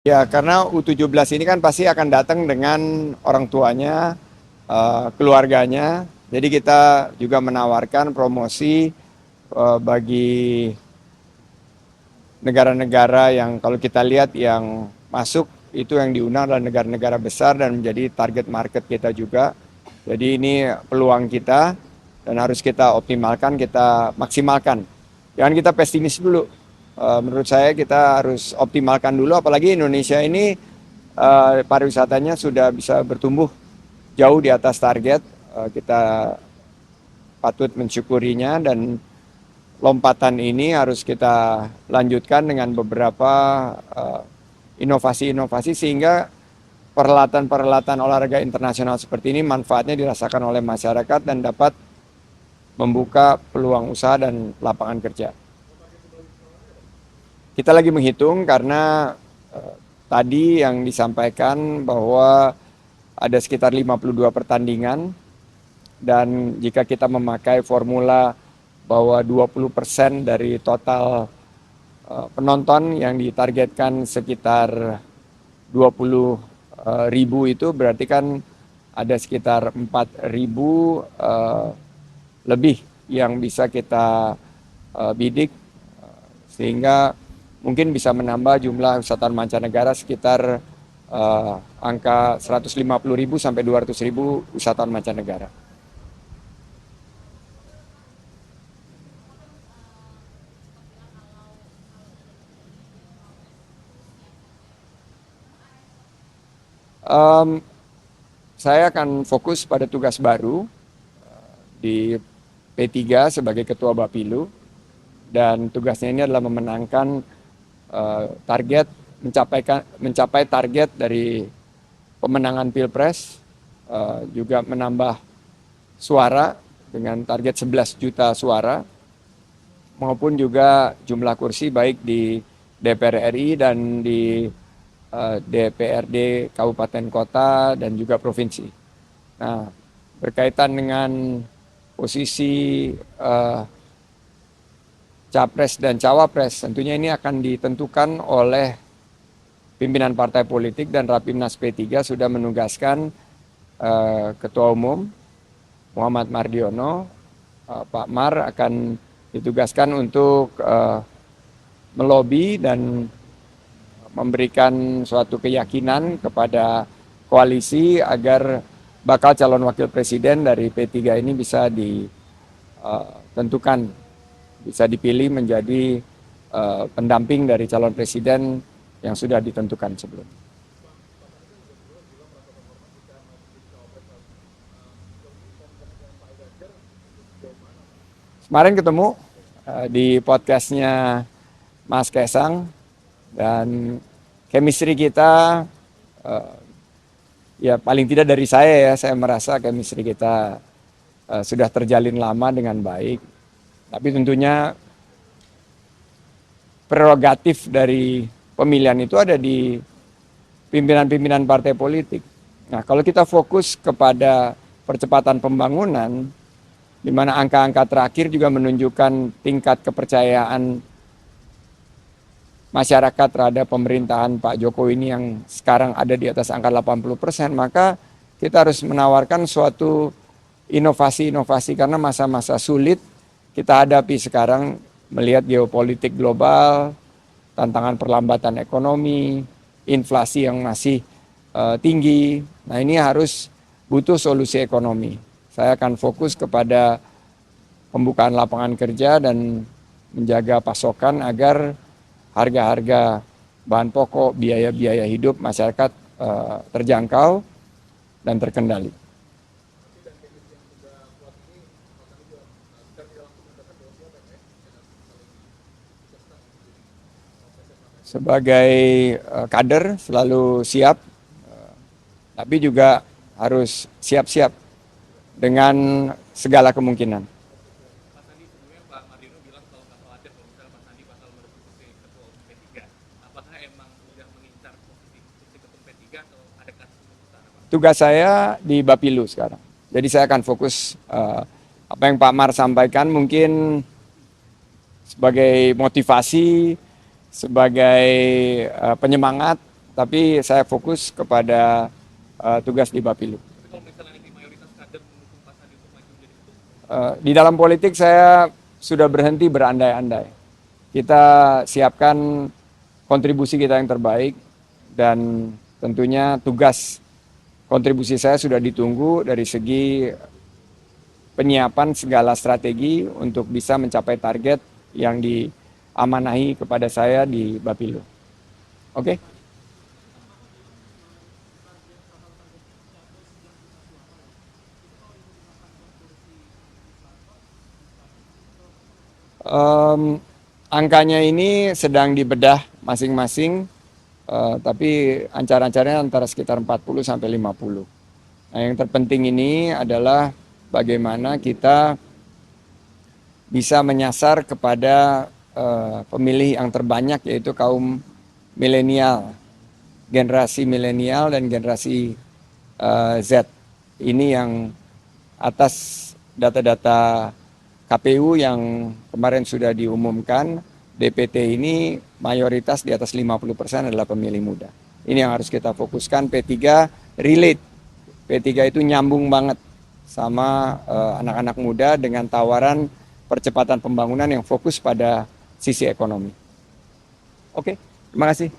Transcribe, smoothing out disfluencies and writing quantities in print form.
Ya, karena U17 ini kan pasti akan datang dengan orang tuanya, keluarganya. Jadi kita juga menawarkan promosi bagi negara-negara yang kalau kita lihat yang masuk itu yang diundang adalah negara-negara besar dan menjadi target market kita juga. Jadi ini peluang kita dan harus kita optimalkan, kita maksimalkan. Jangan kita pesimis dulu. Menurut saya kita harus optimalkan dulu, apalagi Indonesia ini pariwisatanya sudah bisa bertumbuh jauh di atas target. Kita patut mensyukurinya dan lompatan ini harus kita lanjutkan dengan beberapa inovasi-inovasi sehingga peralatan-peralatan olahraga internasional seperti ini manfaatnya dirasakan oleh masyarakat dan dapat membuka peluang usaha dan lapangan kerja. Kita lagi menghitung karena tadi yang disampaikan bahwa ada sekitar 52 pertandingan dan jika kita memakai formula bahwa 20% dari total penonton yang ditargetkan sekitar 20 ribu itu berarti kan ada sekitar 4 ribu lebih yang bisa kita bidik sehingga mungkin bisa menambah jumlah wisatawan mancanegara sekitar angka 150.000 sampai 200.000 wisatawan mancanegara. Um, saya akan fokus pada tugas baru di P3 sebagai Ketua Bapilu dan tugasnya ini adalah memenangkan target mencapai target dari pemenangan Pilpres, juga menambah suara dengan target 11 juta suara maupun juga jumlah kursi baik di DPR RI dan di DPRD kabupaten kota dan juga provinsi. Nah, berkaitan dengan posisi capres dan cawapres, tentunya ini akan ditentukan oleh pimpinan partai politik dan Rapimnas P3 sudah menugaskan Ketua Umum Muhammad Mardiono, Pak Mar akan ditugaskan untuk melobi dan memberikan suatu keyakinan kepada koalisi agar bakal calon wakil presiden dari P3 ini bisa ditentukan, bisa dipilih menjadi pendamping dari calon presiden yang sudah ditentukan sebelumnya. Kemarin ketemu di podcastnya Mas Kaisang dan chemistry kita ya paling tidak dari saya merasa chemistry kita sudah terjalin lama dengan baik. Tapi tentunya prerogatif dari pemilihan itu ada di pimpinan-pimpinan partai politik. Nah, kalau kita fokus kepada percepatan pembangunan, di mana angka-angka terakhir juga menunjukkan tingkat kepercayaan masyarakat terhadap pemerintahan Pak Jokowi ini yang sekarang ada di atas angka 80%, maka kita harus menawarkan suatu inovasi-inovasi karena masa-masa sulit kita hadapi sekarang melihat geopolitik global, tantangan perlambatan ekonomi, inflasi yang masih tinggi. Nah, ini harus butuh solusi ekonomi. Saya akan fokus kepada pembukaan lapangan kerja dan menjaga pasokan agar harga-harga bahan pokok, biaya-biaya hidup masyarakat terjangkau dan terkendali. Sebagai kader selalu siap, tapi juga harus siap-siap dengan segala kemungkinan. Pak Sandi, sebelumnya Pak Mardiono bilang kalau nggak khawatir kalau misalnya Pak Sandi bakal merebut kursi ketua umum P3. Apakah emang udah mengincar posisi kursi ketua umum P3 atau ada kasus ke sana, Pak? Tugas saya di Bapilu sekarang. Jadi saya akan fokus apa yang Pak Mar sampaikan mungkin sebagai motivasi, sebagai penyemangat, tapi saya fokus kepada tugas di Bapilu. Tapi kalau misalnya ini mayoritas kader mendukung Pak Sandi untuk maju menjadi ketum, Di dalam politik saya sudah berhenti berandai-andai. Kita siapkan kontribusi kita yang terbaik dan tentunya tugas kontribusi saya sudah ditunggu dari segi penyiapan segala strategi untuk bisa mencapai target yang diamanahi kepada saya di Bapilu. Oke? Angkanya ini sedang dibedah masing-masing, tapi ancar-ancarnya antara sekitar 40 sampai 50. Nah, yang terpenting ini adalah bagaimana kita bisa menyasar kepada pemilih yang terbanyak, yaitu kaum milenial, generasi milenial dan generasi Z. Ini yang atas data-data KPU yang kemarin sudah diumumkan, DPT ini mayoritas di atas 50% adalah pemilih muda. Ini yang harus kita fokuskan. P3 relate. P3 itu nyambung banget sama anak-anak muda dengan tawaran percepatan pembangunan yang fokus pada sisi ekonomi. Oke, terima kasih.